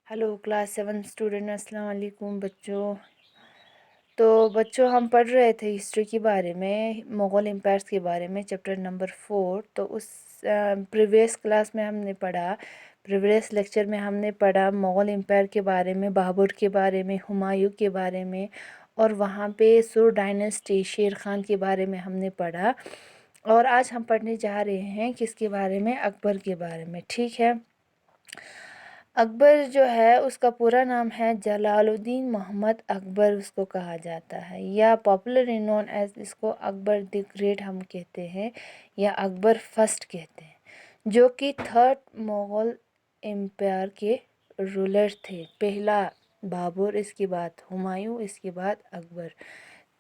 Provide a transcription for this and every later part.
Hello class 7 student, अस्सलाम वालेकुम बच्चों। तो बच्चों, हम पढ़ रहे थे हिस्ट्री के बारे में, मुग़ल एम्पायर्स के बारे में, चैप्टर नंबर 4। तो उस प्रीवियस क्लास में हमने पढ़ा, प्रीवियस लेक्चर में हमने पढ़ा मुग़ल एम्पायर के बारे में, बाबर के बारे में, हुमायूं के बारे में, और वहाँ पे सुर डायनेस्टी शेर ख़ान के बारे में हमने पढ़ा। और आज हम पढ़ने जा रहे हैं किसके बारे में? अकबर के बारे में। ठीक है। अकबर जो है, उसका पूरा नाम है जलालुद्दीन मोहम्मद अकबर उसको कहा जाता है, या पॉपुलरली नोन एज, इसको अकबर द ग्रेट हम कहते हैं, या अकबर फर्स्ट कहते हैं, जो कि थर्ड मुग़ल एम्पायर के रूलर थे। पहला बाबर, इसके बाद हुमायूं, इसके बाद अकबर।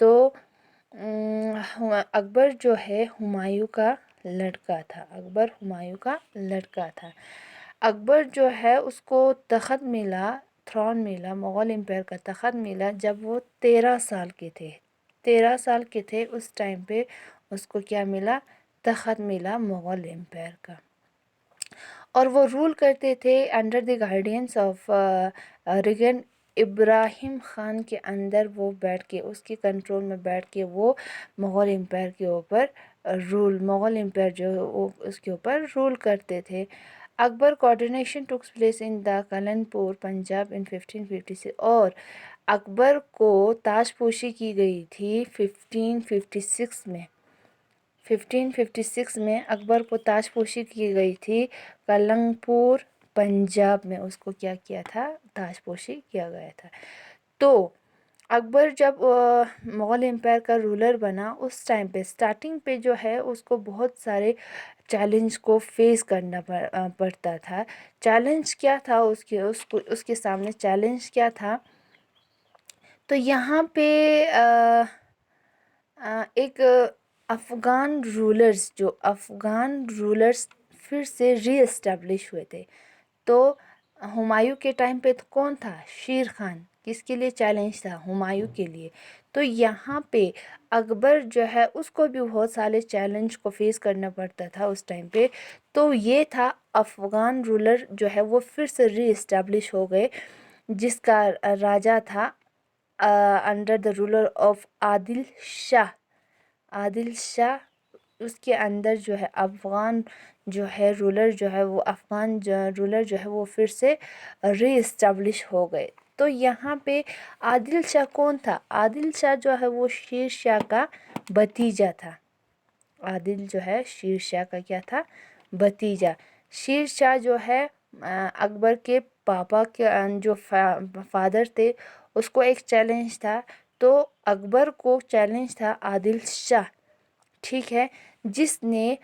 तो अकबर जो है हुमायूं का लड़का था। अकबर हुमायूं का लड़का था। अकबर जो है उसको तख़्त मिला, थ्रोन मिला, मुग़ल एम्पायर का तख़्त मिला जब वो 13 साल के थे। 13 साल के थे उस टाइम पे उसको क्या मिला? तख़्त मिला मुग़ल एम्पायर का। और वो रूल करते थे under the guidance of Reagan Ibrahim Khan के अंदर। वो बैठ के, उसके कंट्रोल में बैठ के वो मुग़ल एम्पायर के ऊपर मुग़ल एम्पायर जो वो उसके ऊपर रूल करते थे। Akbar coordination took place in the Kalanpur Punjab in 1556, और अकबर को ताजपोशी की गई थी 1556 में। 1556 में अकबर को ताजपोशी की गई थी कलंगपुर पंजाब में। उसको क्या किया था? ताजपोशी किया गया था। तो अकबर जब मुग़ल एम्पायर का रूलर बना, उस टाइम पे स्टार्टिंग पे जो है उसको बहुत सारे चैलेंज को फेस करना पड़ता था। चैलेंज क्या था उसके सामने चैलेंज क्या था? तो यहाँ पे एक अफ़गान रूलर्स फिर से री हुए थे। तो हुमायूं के टाइम पे तो कौन था? शेर खान। किसके लिए चैलेंज था? हुमायूं के लिए। तो यहाँ पे अकबर जो है उसको भी बहुत सारे चैलेंज को फेस करना पड़ता था उस टाइम पे। तो ये था अफ़गान रूलर जो है वो फिर से री हो गए, जिसका राजा था under the ruler of Adil Shah. Adil Shah उसके अंदर जो है अफ़गान जो है रूलर जो है वो अफ़गान रूलर जो है वो फिर से री हो गए। तो यहाँ पे आदिल शाह कौन था? आदिल शाह जो है वो शेर शाह का भतीजा था। आदिल जो है शेर शाह का क्या था? भतीजा। शेर शाह जो है अकबर के पापा के जो फादर थे, उसको एक चैलेंज था। तो अकबर को चैलेंज था आदिल शाह, ठीक है, जिसने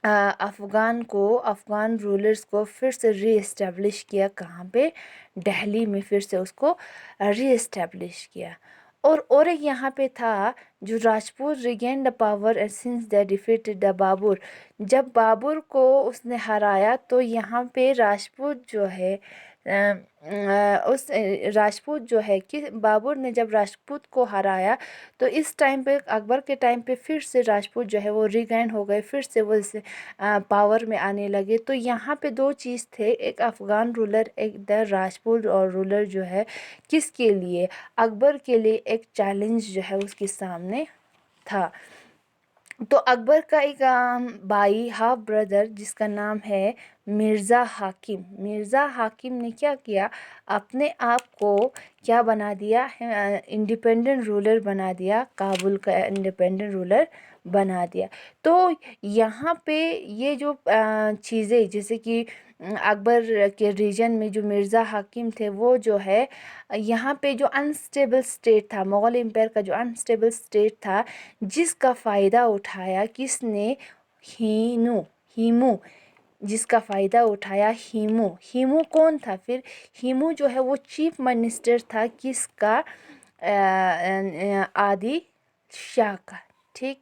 अफ़गान रूलर्स को फिर से री किया। कहाँ पे? दिल्ली में फिर से उसको री किया। और एक यहाँ पे था जो Rajput regain the power since the defeated the Babur. जब बाबर को उसने हराया तो यहाँ पे राजपूत जो है उस राजपूत जो है कि बाबर ने जब राजपूत को हराया, तो इस टाइम पे अकबर के टाइम पे फिर से राजपूत जो है वो रिगेन हो गए, फिर से वो इस पावर में आने लगे। तो यहाँ पे दो चीज़ थे, एक अफ़गान रूलर, एक द राजपूत और रूलर जो है किसके लिए? अकबर के लिए एक चैलेंज जो है उसके सामने था। तो अकबर का एक भाई, हाफ ब्रदर, जिसका नाम है मिर्ज़ा हाकिम। मिर्ज़ा हाकिम ने क्या किया? अपने आप को क्या बना दिया? इंडिपेंडेंट रूलर बना दिया, काबुल का इंडिपेंडेंट रूलर बना दिया। तो यहाँ पे ये जो चीज़ें, जैसे कि अकबर के रीजन में जो मिर्ज़ा हाकिम थे, वो जो है यहाँ पे जो अनस्टेबल स्टेट था, मुग़ल एम्पायर का जो अनस्टेबल स्टेट था, जिसका फ़ायदा उठाया किसने? हीमू। जिसका फ़ायदा उठाया हीमू कौन था फिर? हीमू जो है वो चीफ मिनिस्टर था किसका? आदिल शाह का। ठीक।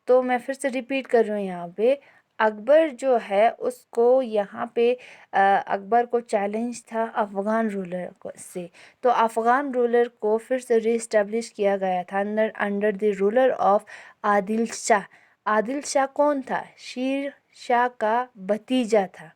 तो मैं फिर से रिपीट कर रही हूँ यहाँ पे, अकबर जो है उसको यहाँ पे अकबर को चैलेंज था अफ़गान रूलर से। तो अफ़गान रूलर को फिर से रीस्टैब्लिश किया गया था under the ruler of Adil Shah. Adil Shah कौन था? शेर शाह का भतीजा था।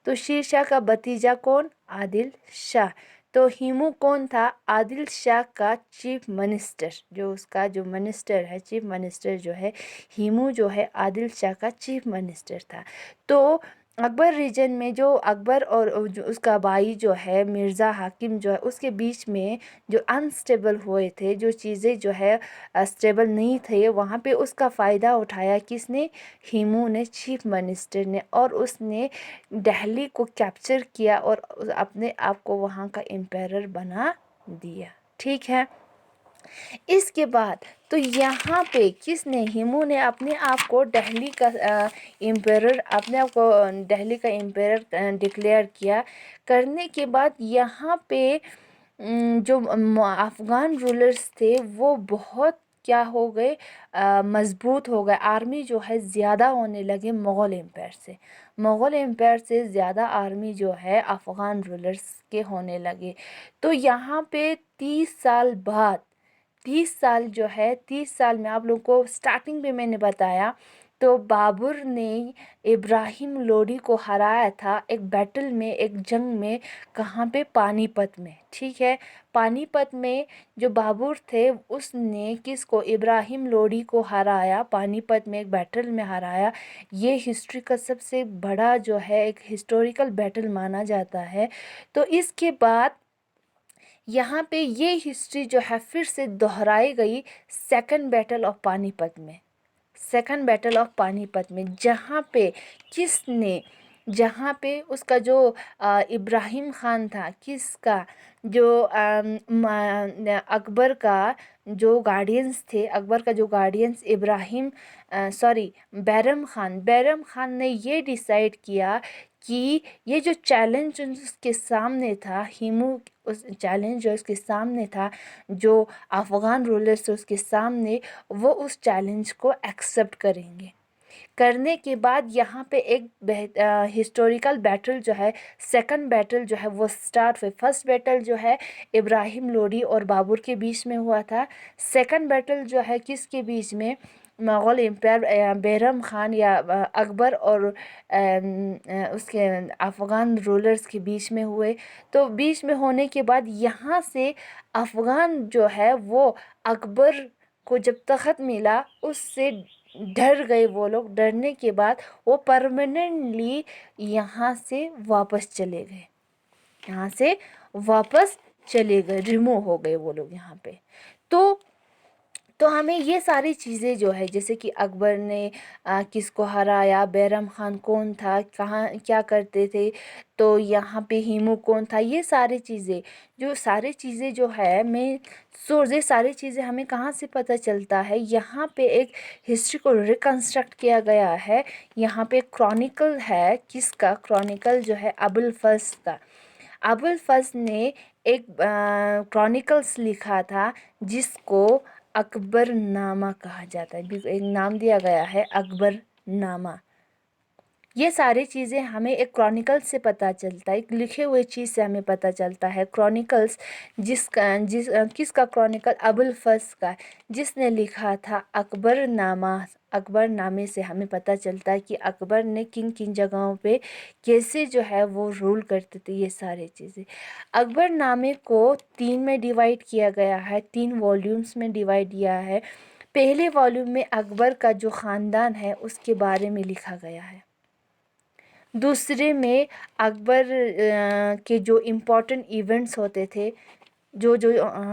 तो शेर शाह का भतीजा कौन? आदिल शाह। तो हीमू कौन था? आदिल शाह का चीफ मिनिस्टर, जो उसका जो मिनिस्टर है, चीफ मिनिस्टर जो है हीमू जो है आदिल शाह का चीफ मिनिस्टर था। तो अकबर रीजन में जो अकबर और जो उसका भाई जो है मिर्ज़ा हाकिम जो है उसके बीच में जो अनस्टेबल हुए थे, जो चीज़ें जो है स्टेबल नहीं थे, वहाँ पे उसका फ़ायदा उठाया किसने? हीमू ने, चीफ मिनिस्टर ने, और उसने दिल्ली को कैप्चर किया और अपने आप को वहाँ का एम्पायर बना दिया। ठीक है। इसके बाद तो यहाँ पे किसने? हीमू ने अपने आप को दिल्ली का एम्पायर, अपने आप को दिल्ली का एम्पायर डिक्लेयर किया। करने के बाद यहाँ पे जो अफ़गान रूलर्स थे वो बहुत क्या हो गए? मज़बूत हो गए। आर्मी जो है ज़्यादा होने लगे मुग़ल एम्पायर से। मुग़ल एम्पायर से ज़्यादा आर्मी जो है अफ़गान रूलर्स के होने लगे। तो यहाँ पे 30 साल बाद, 30 साल जो है, 30 साल में आप लोगों को स्टार्टिंग में मैंने बताया तो बाबर ने इब्राहिम लोदी को हराया था एक बैटल में, एक जंग में। कहाँ पे? पानीपत में। ठीक है। पानीपत में जो बाबर थे उसने किसको? इब्राहिम लोदी को हराया, पानीपत में एक बैटल में हराया। ये हिस्ट्री का सबसे बड़ा जो है एक हिस्टोरिकल बैटल माना जाता है। तो इसके बाद यहाँ पे ये हिस्ट्री जो है फिर से दोहराई गई सेकंड बैटल ऑफ पानीपत में। सेकंड बैटल ऑफ पानीपत में जहाँ पे किसने, जहाँ पे उसका जो इब्राहिम खान था, किसका? जो अकबर का जो गार्डियंस थे, अकबर का जो गार्डियंस इब्राहिम सॉरी बैरम खान ने ये डिसाइड किया कि ये जो चैलेंज उसके सामने था, हीमू उस चैलेंज जो उसके सामने था, जो अफ़गान रूलर्स उसके सामने, वो उस चैलेंज को एक्सेप्ट करेंगे। करने के बाद यहाँ पे एक हिस्टोरिकल बैटल जो है, सेकंड बैटल जो है वो स्टार्ट हुई। फर्स्ट बैटल जो है इब्राहिम लोदी और बाबर के बीच में हुआ था। सेकंड बैटल जो है किसके बीच में? मुग़ल एम्पायर बैरम खान या अकबर और उसके अफ़गान रूलर्स के बीच में हुए। तो बीच में होने के बाद यहाँ से अफ़गान जो है वो अकबर को जब तख़्त मिला उससे डर गए वो लोग। डरने के बाद वो परमानेंटली यहाँ से वापस चले गए, यहाँ से वापस चले गए, रिमूव हो गए वो लोग यहाँ पे। तो हमें ये सारी चीज़ें जो है, जैसे कि अकबर ने किसको हराया, बैरम खान कौन था, कहाँ क्या करते थे, तो यहाँ पे हीमू कौन था, ये सारी चीज़ें, जो सारी चीज़ें जो है मैं सोच, ये सारी चीज़ें हमें कहाँ से पता चलता है? यहाँ पे एक हिस्ट्री को रिकन्स्ट्रक्ट किया गया है। यहाँ पे क्रॉनिकल है, किसका क्रॉनिकल? जो है अबुल फज़्ल का। अबुल फज़्ल ने एक क्रॉनिकल्स लिखा था जिसको अकबर नामा कहा जाता है। एक नाम दिया गया है अकबर नामा। ये सारी चीज़ें हमें एक क्रॉनिकल से पता चलता है, एक लिखे हुए चीज़ से हमें पता चलता है। क्रॉनिकल्स किसका क्रॉनिकल? अबुल फज़्ल का, जिसने लिखा था अकबर नामा। अकबर नामे से हमें पता चलता है कि अकबर ने किन किन जगहों पे कैसे जो है वो रूल करते थे, ये सारी चीज़ें। अकबर नामे को 3 में डिवाइड किया गया है, 3 वॉल्यूम्स में डिवाइड किया है। पहले वॉल्यूम में अकबर का जो ख़ानदान है उसके बारे में लिखा गया है। दूसरे में अकबर के जो इम्पोर्टेंट इवेंट्स होते थे, जो जो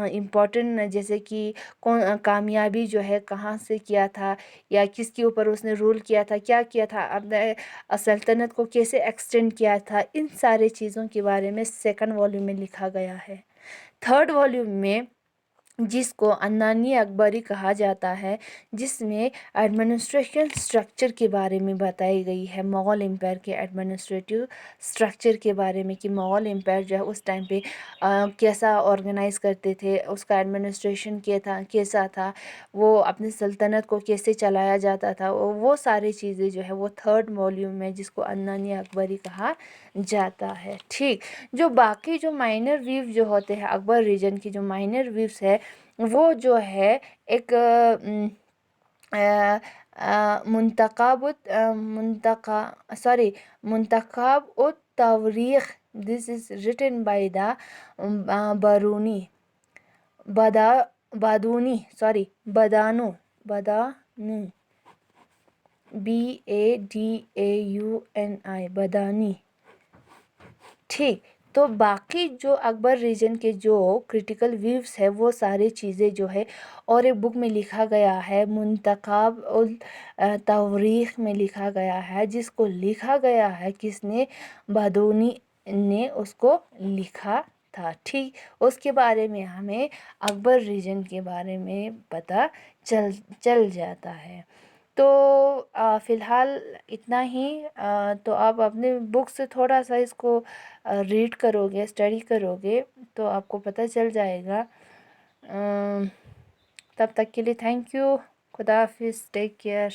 इम्पोर्टेंट, जैसे कि कौन कामयाबी जो है कहाँ से किया था, या किसके ऊपर उसने रूल किया था, क्या किया था, अपने सल्तनत को कैसे एक्सटेंड किया था, इन सारे चीज़ों के बारे में सेकंड वॉल्यूम में लिखा गया है। थर्ड वॉल्यूम में, जिसको अन्नानी अकबरी कहा जाता है, जिसमें एडमिनिस्ट्रेशन स्ट्रक्चर के बारे में बताई गई है, मुग़ल एम्पायर के एडमिनिस्ट्रेटिव स्ट्रक्चर के बारे में, कि मुग़ल एम्पायर जो है उस टाइम पे कैसा ऑर्गेनाइज़ करते थे, उसका एडमिनिस्ट्रेशन कैसा था, वो अपनी सल्तनत को कैसे चलाया जाता था, वो सारी चीज़ें जो है वो थर्ड वॉल्यूम में, जिसको अन्नानी अकबरी कहा जाता है। ठीक। जो बाकी जो माइनर वीव जो होते हैं, अकबर रीजन की जो माइनर वीव्स है, वो जो है एक منتخب التوریخ. This is written by the Baruni Badanu Badauni بدانی. ٹھیک. تو باقی جو اکبر ریجن کے جو کرٹیکل ویوز ہے وہ ساری چیزیں جو ہے اور ایک بک میں لکھا گیا ہے منتخب التوریخ میں لکھا گیا ہے، جس کو لکھا گیا ہے کس نے؟ بادونی نے اس کو لکھا تھا. ٹھیک. اس کے بارے میں ہمیں اکبر ریجن کے بارے میں پتہ چل جاتا ہے. تو فی الحال اتنا ہی. تو آپ اپنے بک سے تھوڑا سا اس کو ریڈ کرو گے، اسٹڈی کرو گے تو آپ کو پتہ چل جائے گا. تب تک کے لیے تھینک یو. خدا حافظ. Take care.